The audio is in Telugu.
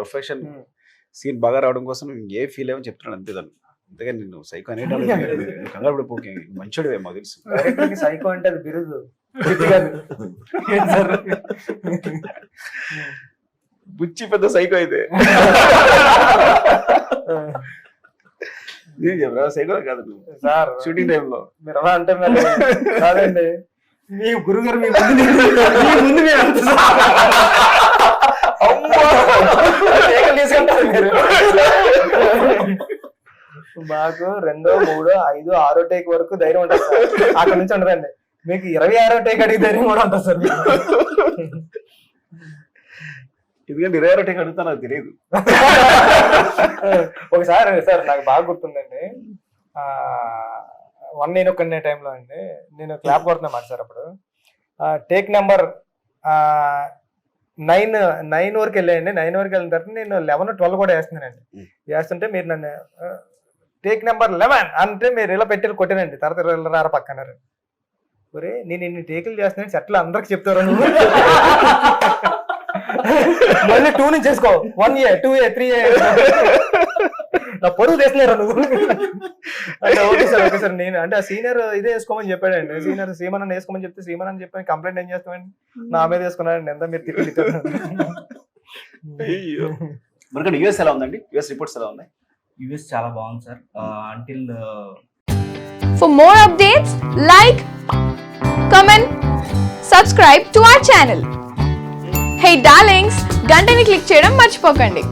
ప్రొఫెషన్ సీన్ బాగా రావడం కోసం ఏ ఫీల్ ఏమని చెప్తున్నాను అంతే దాన్ని. అంతేగాని నిన్ను సైకో అనేటాడు కంగారు పడిపోకే, మంచోడివే మాకు తెలుసు. డైరెక్టర్కి సైకో అంటే అది బిరుదు. బుచ్చి గారు. ఏం సార్? బుచ్చి పెద్ద సైకో అయితే నేను చెప్పరా సైకో కాదు నువ్వు సార్ షూటింగ్ టైంలో. మీరు అలా అంటే మరి కాదండి, మీ గురుగారు మీ ముందు మీరు అంత కేకలు తీసుకుంటారు మీరు. మాకు 2, 3, 5, 6 టేక్ వరకు ధైర్యం ఉంటుంది సార్. అక్కడ నుంచి ఉండదండి. మీకు 26వ టేక్ అడిగి ధైర్యం కూడా ఉంటుంది సార్. ఎందుకంటే 26 టేక్ అడుగుతా నాకు తెలియదు. ఒకసారి సార్ నాకు బాగా గుర్తుందండి, 1 నేను ఒక్కనే టైంలో అండి, నేను క్లాప్ కొడుతున్నా మాట సార్. అప్పుడు టేక్ నెంబర్ 9 వరకు వెళ్ళాయండి. 9 వరకు వెళ్ళిన తర్వాత నేను 11, 12 కూడా వేస్తున్నానండి. వేస్తుంటే మీరు నన్ను టేక్ నెంబర్ 11 అంటే మీరు ఇలా పెట్టి కొట్టానండి. తర్వాత రారా పక్కన్నారు. ఒరే నేను ఇన్ని టేకులు చేస్తున్నాను సెట్లు అందరికి చెప్తారు నువ్వు, మళ్ళీ 2 నుంచి చేసుకో, 1A 2A 3A నా పొరుగు తెస్తున్నారా నువ్వు అంటే ఓకే సార్ నేను అంటే ఆ సీనియర్ ఇదే వేసుకోమని చెప్పాడండి. సీనియర్ సీమన్ వేసుకోమని చెప్తే సీమన్ అని చెప్పి కంప్లైంట్ ఏం చేస్తామండి, నా మీద వేసుకున్నాడండి. ఎంత మీరు తిప్పి మరి యూఎస్ ఎలా ఉందండి? యూఎస్ రిపోర్ట్స్ ఎలా ఉన్నాయి? యూఎస్ చాలా బాగుంది sir. Until For more updates, like, comment, subscribe to our channel. Hey darlings, గంటని click చేయడం మర్చిపోకండి.